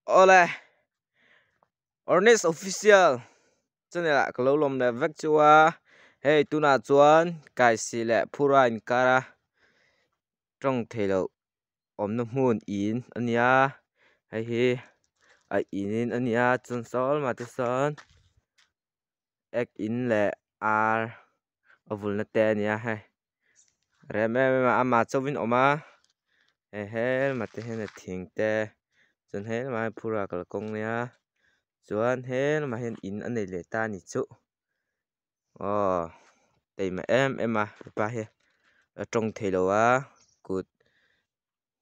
Ole Ornis official cho nên là cái lâu lom này vắt chua hey tu na chuan cái xì lệ phura in cara trong thể lộ nó muôn in anh ya hay hi ai in anh ya chân sol mà chân son ek in lệ ar avul na te nia hay rem mà ama chowin oma he he mà te hen thing te chân he mà phura kal kong nia chuan he mà hen in anh này lệ ta ni chu đây mà em à ba he trong thể lộ á cụt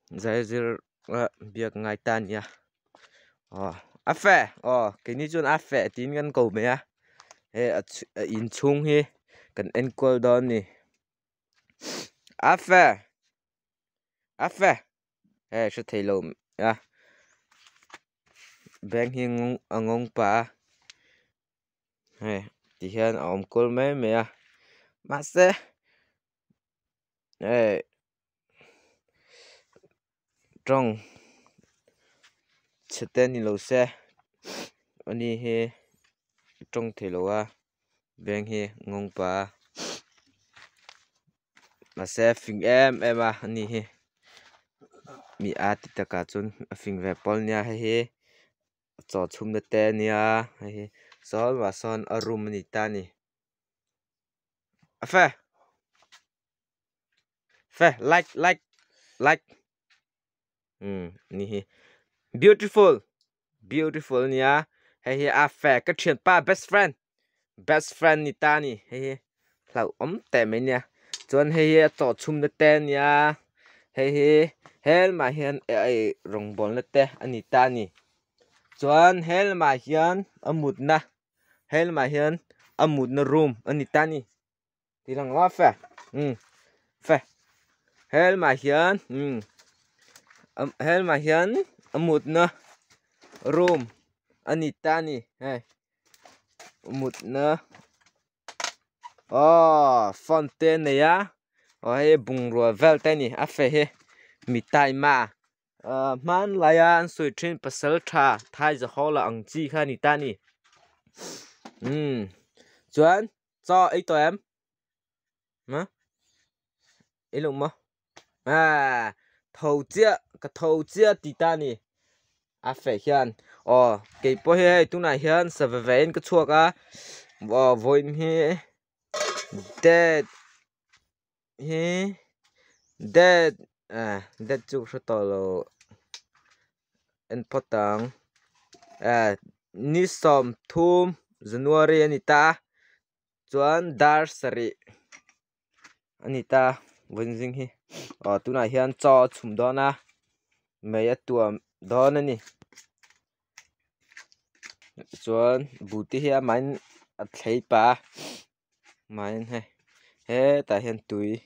giải dư việc ngày tan nha à phê cái này chun à phê tin ngân cầu mày à he in chung hi cần en call don ni à phê he sẽ thể lộ à bang hi ngong pa he thì hiện ông call mày à mà sẽ he trong chết tên ni lâu xe anh đi he trong thể lộ à bang hi ngong pa mà sẽ phình em à anh đi he mi ati taka chun phing ve pol nia he cho chum na te nia he sol wa son a room ni ta ni fe like ni he beautiful nia he a fe ka thian pa best friend ni ta ni he lau te me nia chuan he cho chum na te nia he hel mà hiền ai rong bol na te ani ta ni chuan hel mà hiền amut na hel mà hiền amut na room ani ta ni thì lang wa fe fe hel mà hiền hel mà hiền amut na room ani ta ni hey amut na fontaine này á hey bung ro vel te ni a fe he mi tai ma man laya an sui trin pasal tha thai za hola ang chi kha ni ta ni chuan cho ấy tụi em mà ấy lúc mà thầu chia tí ta ni à phải hiền cái bữa hè tụi này hiền sẽ về về cái chuột á vui he dead dead chuk sa tolo en potang ni som thum January anita chuan dar sari anita winjing hi tuna hian cho chum dona mei atuam don ani chuan buti hi main a thlei pa main he ta hian tui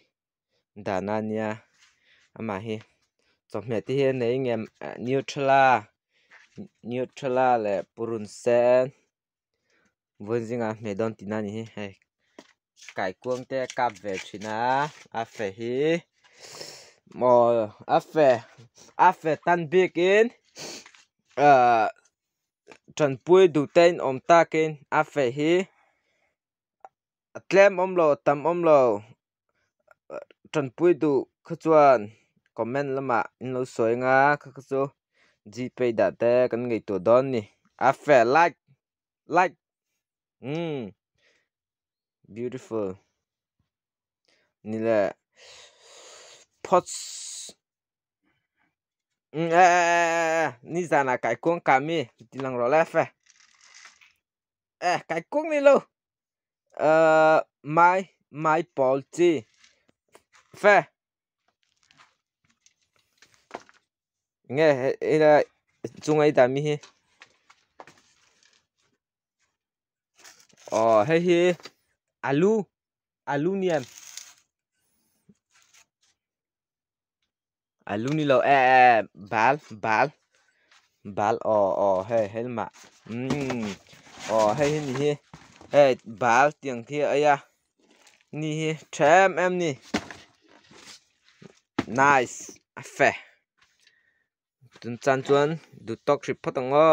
dana nia ama hi chomhe ti hian nei ngem neutrala le purun sen winjinga me don tinani hi he kai kuang te kap ve thina a fe hi mo a fe tan bikin tran pui du ten om takin a fe hi tlem omlo tam omlo tran pui du khuchuan comment lama in lo soi nga khachu gpay da te kan ngei to don ni a fe like beautiful ni le pots ni zana kai kuang kami tilang ro le fe kai kuang ni lo mai pol chi fe nghe là chung ấy ta mi hi hay hi alu ni em alu ni lo bal hay mà hay ni hi hey bal tiếng kia ấy ni hi chém em ni nice phê tun chan chuan du tok hrip phatang o